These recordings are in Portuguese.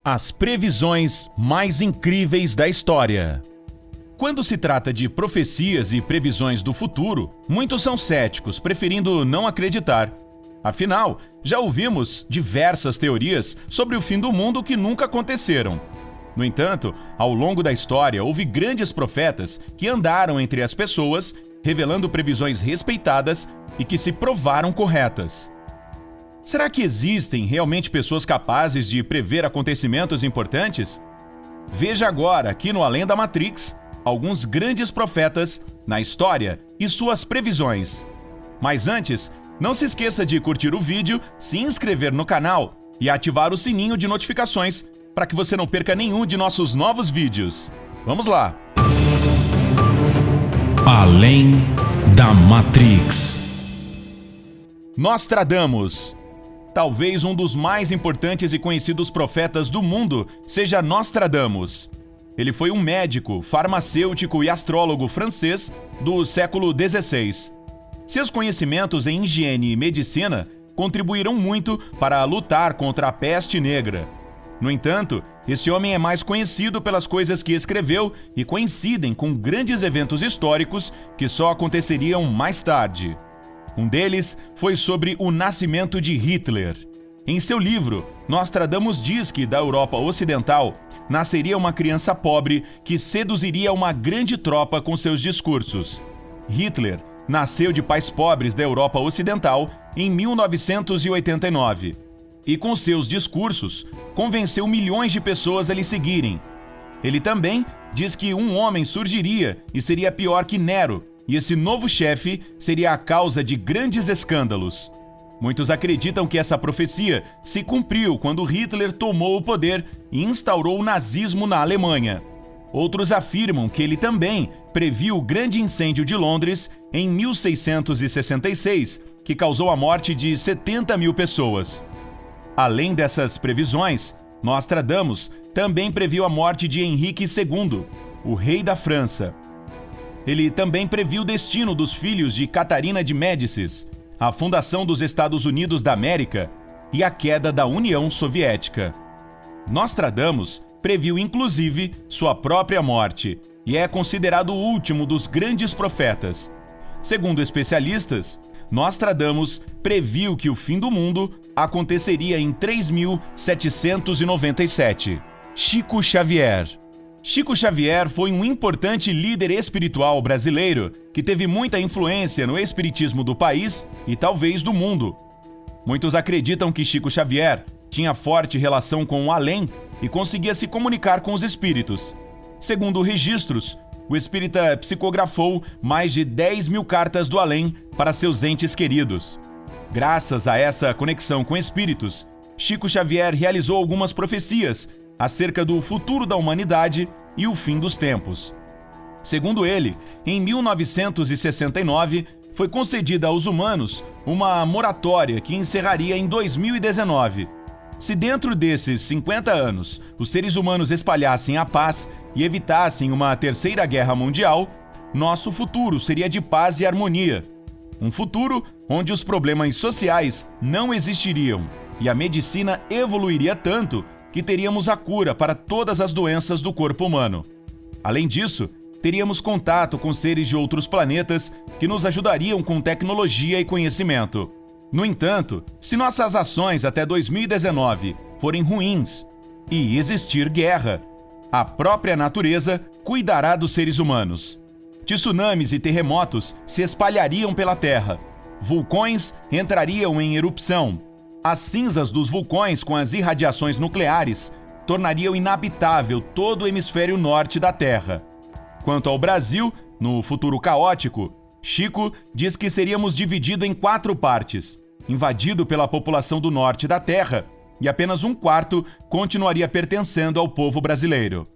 As previsões mais incríveis da história. Quando se trata de profecias e previsões do futuro, muitos são céticos, preferindo não acreditar. Afinal, já ouvimos diversas teorias sobre o fim do mundo que nunca aconteceram. No entanto, ao longo da história, houve grandes profetas que andaram entre as pessoas, revelando previsões respeitadas e que se provaram corretas. Será que existem realmente pessoas capazes de prever acontecimentos importantes? Veja agora, aqui no Além da Matrix, alguns grandes profetas na história e suas previsões. Mas antes, não se esqueça de curtir o vídeo, se inscrever no canal e ativar o sininho de notificações para que você não perca nenhum de nossos novos vídeos. Vamos lá! Além da Matrix. Nostradamus. Talvez um dos mais importantes e conhecidos profetas do mundo seja Nostradamus. Ele foi um médico, farmacêutico e astrólogo francês do século XVI. Seus conhecimentos em higiene e medicina contribuíram muito para lutar contra a peste negra. No entanto, esse homem é mais conhecido pelas coisas que escreveu e coincidem com grandes eventos históricos que só aconteceriam mais tarde. Um deles foi sobre o nascimento de Hitler. Em seu livro, Nostradamus diz que da Europa Ocidental nasceria uma criança pobre que seduziria uma grande tropa com seus discursos. Hitler nasceu de pais pobres da Europa Ocidental em 1989 e, com seus discursos, convenceu milhões de pessoas a lhe seguirem. Ele também diz que um homem surgiria e seria pior que Nero, e esse novo chefe seria a causa de grandes escândalos. Muitos acreditam que essa profecia se cumpriu quando Hitler tomou o poder e instaurou o nazismo na Alemanha. Outros afirmam que ele também previu o grande incêndio de Londres em 1666, que causou a morte de 70 mil pessoas. Além dessas previsões, Nostradamus também previu a morte de Henrique II, o rei da França. Ele também previu o destino dos filhos de Catarina de Médicis, a fundação dos Estados Unidos da América e a queda da União Soviética. Nostradamus previu inclusive sua própria morte e é considerado o último dos grandes profetas. Segundo especialistas, Nostradamus previu que o fim do mundo aconteceria em 3797. Chico Xavier. Chico Xavier foi um importante líder espiritual brasileiro que teve muita influência no espiritismo do país e talvez do mundo. Muitos acreditam que Chico Xavier tinha forte relação com o além e conseguia se comunicar com os espíritos. Segundo registros, o espírita psicografou mais de 10 mil cartas do além para seus entes queridos. Graças a essa conexão com espíritos, Chico Xavier realizou algumas profecias acerca do futuro da humanidade e o fim dos tempos. Segundo ele, em 1969, foi concedida aos humanos uma moratória que encerraria em 2019. Se dentro desses 50 anos os seres humanos espalhassem a paz e evitassem uma terceira guerra mundial, nosso futuro seria de paz e harmonia. Um futuro onde os problemas sociais não existiriam e a medicina evoluiria tanto que teríamos a cura para todas as doenças do corpo humano. Além disso, teríamos contato com seres de outros planetas que nos ajudariam com tecnologia e conhecimento. No entanto, se nossas ações até 2019 forem ruins e existir guerra, a própria natureza cuidará dos seres humanos. Tsunamis e terremotos se espalhariam pela Terra. Vulcões entrariam em erupção. As cinzas dos vulcões com as irradiações nucleares tornariam inabitável todo o hemisfério norte da Terra. Quanto ao Brasil, no futuro caótico, Chico diz que seríamos divididos em 4 partes, invadido pela população do norte da Terra, e apenas 1/4 continuaria pertencendo ao povo brasileiro.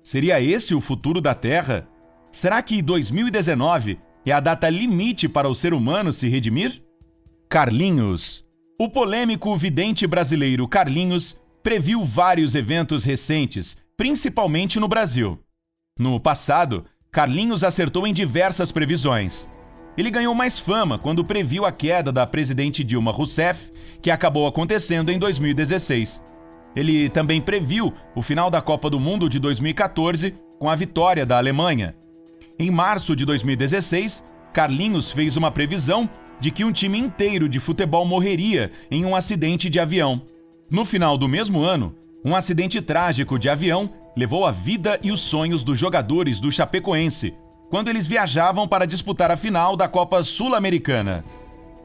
Seria esse o futuro da Terra? Será que 2019 é a data limite para o ser humano se redimir? Carlinhos. O polêmico vidente brasileiro Carlinhos previu vários eventos recentes, principalmente no Brasil. No passado, Carlinhos acertou em diversas previsões. Ele ganhou mais fama quando previu a queda da presidente Dilma Rousseff, que acabou acontecendo em 2016. Ele também previu o final da Copa do Mundo de 2014 com a vitória da Alemanha. Em março de 2016, Carlinhos fez uma previsão de que um time inteiro de futebol morreria em um acidente de avião. No final do mesmo ano, um acidente trágico de avião levou a vida e os sonhos dos jogadores do Chapecoense, quando eles viajavam para disputar a final da Copa Sul-Americana.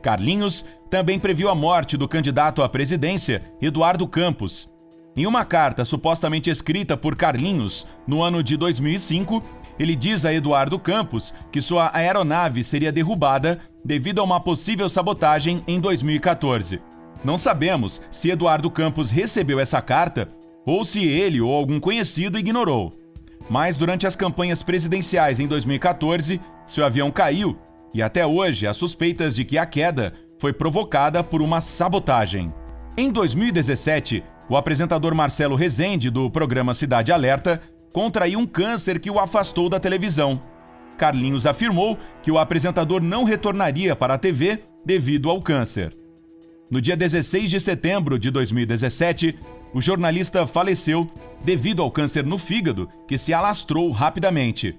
Carlinhos também previu a morte do candidato à presidência, Eduardo Campos. Em uma carta supostamente escrita por Carlinhos no ano de 2005, ele diz a Eduardo Campos que sua aeronave seria derrubada devido a uma possível sabotagem em 2014. Não sabemos se Eduardo Campos recebeu essa carta ou se ele ou algum conhecido ignorou. Mas durante as campanhas presidenciais em 2014, seu avião caiu e até hoje há suspeitas de que a queda foi provocada por uma sabotagem. Em 2017, o apresentador Marcelo Rezende, do programa Cidade Alerta, contraiu um câncer que o afastou da televisão. Carlinhos afirmou que o apresentador não retornaria para a TV devido ao câncer. No dia 16 de setembro de 2017, o jornalista faleceu devido ao câncer no fígado, que se alastrou rapidamente.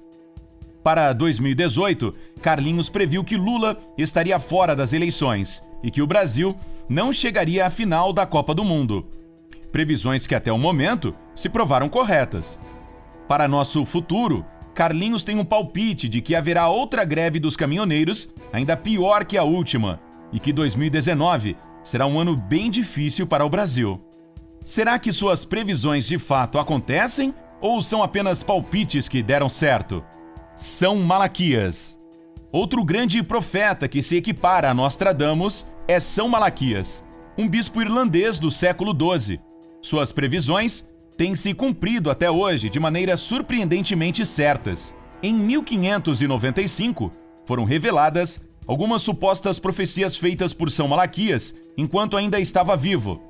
Para 2018, Carlinhos previu que Lula estaria fora das eleições e que o Brasil não chegaria à final da Copa do Mundo. Previsões que até o momento se provaram corretas. Para nosso futuro, Carlinhos tem um palpite de que haverá outra greve dos caminhoneiros, ainda pior que a última, e que 2019 será um ano bem difícil para o Brasil. Será que suas previsões de fato acontecem ou são apenas palpites que deram certo? São Malaquias. Outro grande profeta que se equipara a Nostradamus é São Malaquias, um bispo irlandês do século XII. Suas previsões têm se cumprido até hoje de maneira surpreendentemente certas. Em 1595, foram reveladas algumas supostas profecias feitas por São Malaquias enquanto ainda estava vivo.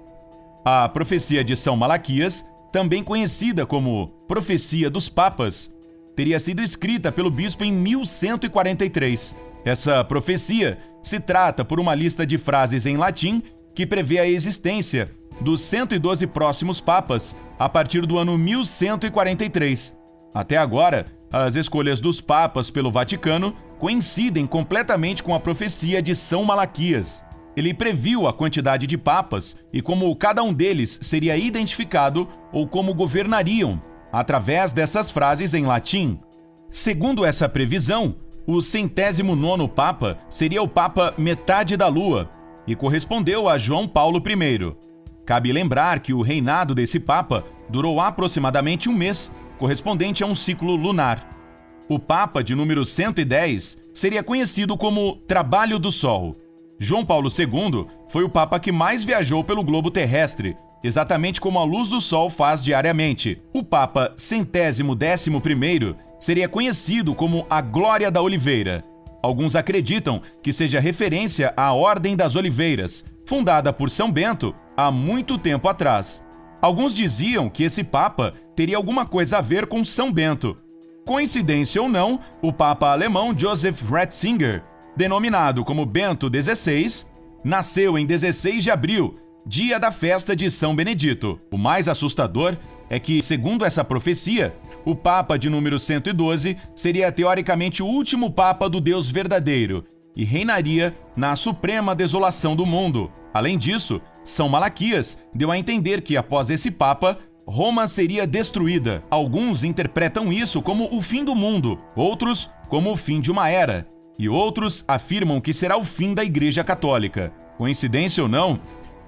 A profecia de São Malaquias, também conhecida como Profecia dos Papas, teria sido escrita pelo bispo em 1143. Essa profecia se trata por uma lista de frases em latim que prevê a existência dos 112 próximos papas a partir do ano 1143. Até agora, as escolhas dos papas pelo Vaticano coincidem completamente com a profecia de São Malaquias. Ele previu a quantidade de papas e como cada um deles seria identificado ou como governariam, através dessas frases em latim. Segundo essa previsão, o 109º Papa seria o Papa Metade da Lua e correspondeu a João Paulo I. Cabe lembrar que o reinado desse Papa durou aproximadamente um mês, correspondente a um ciclo lunar. O Papa de número 110 seria conhecido como Trabalho do Sol. João Paulo II foi o Papa que mais viajou pelo globo terrestre, exatamente como a luz do Sol faz diariamente. O Papa 111º seria conhecido como a Glória da Oliveira. Alguns acreditam que seja referência à Ordem das Oliveiras, fundada por São Bento há muito tempo atrás. Alguns diziam que esse Papa teria alguma coisa a ver com São Bento. Coincidência ou não, o Papa alemão Joseph Ratzinger, denominado como Bento XVI, nasceu em 16 de abril, dia da festa de São Benedito. O mais assustador é que, segundo essa profecia, o Papa de número 112 seria teoricamente o último Papa do Deus verdadeiro e reinaria na suprema desolação do mundo. Além disso, São Malaquias deu a entender que, após esse Papa, Roma seria destruída. Alguns interpretam isso como o fim do mundo, outros como o fim de uma era, e outros afirmam que será o fim da Igreja Católica. Coincidência ou não,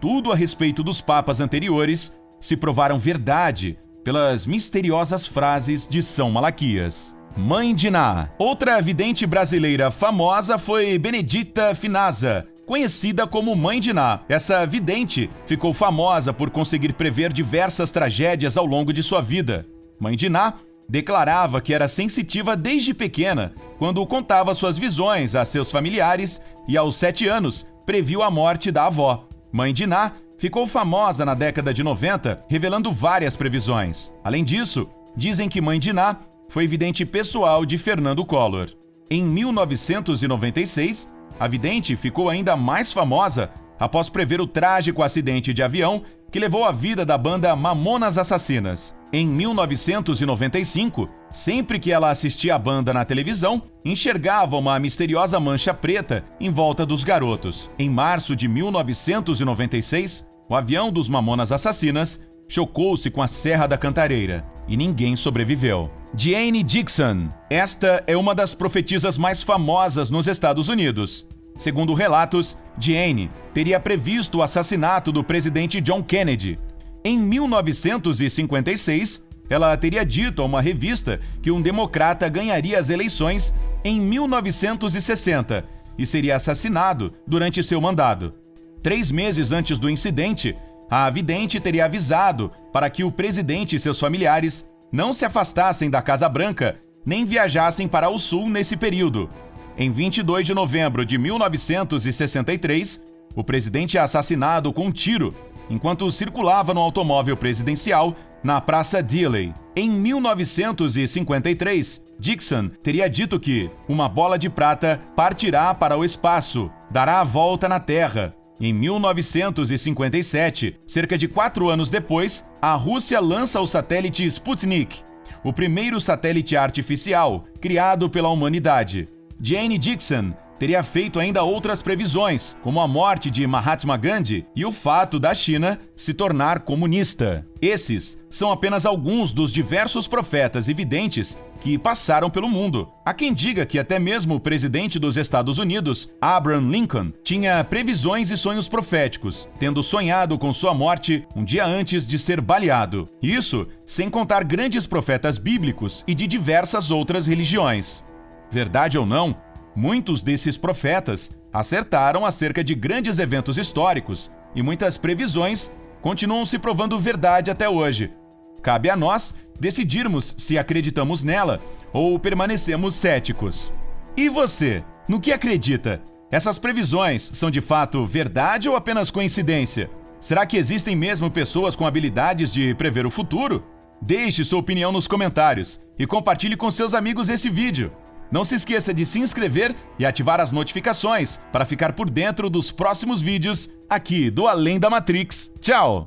tudo a respeito dos papas anteriores se provaram verdade pelas misteriosas frases de São Malaquias. Mãe de Ná. Outra vidente brasileira famosa foi Benedita Finazza, conhecida como Mãe de Ná. Essa vidente ficou famosa por conseguir prever diversas tragédias ao longo de sua vida. Mãe de Ná declarava que era sensitiva desde pequena, quando contava suas visões a seus familiares e, aos 7 anos, previu a morte da avó. Mãe de Ná ficou famosa na década de 90, revelando várias previsões. Além disso, dizem que Mãe de Ná foi vidente pessoal de Fernando Collor. Em 1996, a vidente ficou ainda mais famosa após prever o trágico acidente de avião que levou a vida da banda Mamonas Assassinas. Em 1995, sempre que ela assistia a banda na televisão, enxergava uma misteriosa mancha preta em volta dos garotos. Em março de 1996, o avião dos Mamonas Assassinas chocou-se com a Serra da Cantareira e ninguém sobreviveu. Jane Dixon. Esta é uma das profetisas mais famosas nos Estados Unidos. Segundo relatos, Jane teria previsto o assassinato do presidente John Kennedy. Em 1956, ela teria dito a uma revista que um democrata ganharia as eleições em 1960 e seria assassinado durante seu mandato. 3 meses antes do incidente, a vidente teria avisado para que o presidente e seus familiares não se afastassem da Casa Branca nem viajassem para o sul nesse período. Em 22 de novembro de 1963, o presidente é assassinado com um tiro enquanto circulava no automóvel presidencial na Praça Dealey. Em 1953, Dixon teria dito que uma bola de prata partirá para o espaço, dará a volta na Terra. Em 1957, cerca de 4 anos depois, a Rússia lança o satélite Sputnik, o primeiro satélite artificial criado pela humanidade. Jane Dixon teria feito ainda outras previsões, como a morte de Mahatma Gandhi e o fato da China se tornar comunista. Esses são apenas alguns dos diversos profetas e videntes que passaram pelo mundo. Há quem diga que até mesmo o presidente dos Estados Unidos, Abraham Lincoln, tinha previsões e sonhos proféticos, tendo sonhado com sua morte um dia antes de ser baleado. Isso sem contar grandes profetas bíblicos e de diversas outras religiões. Verdade ou não, muitos desses profetas acertaram acerca de grandes eventos históricos e muitas previsões continuam se provando verdade até hoje. Cabe a nós decidirmos se acreditamos nela ou permanecemos céticos. E você, no que acredita? Essas previsões são de fato verdade ou apenas coincidência? Será que existem mesmo pessoas com habilidades de prever o futuro? Deixe sua opinião nos comentários e compartilhe com seus amigos esse vídeo. Não se esqueça de se inscrever e ativar as notificações para ficar por dentro dos próximos vídeos aqui do Além da Matrix. Tchau!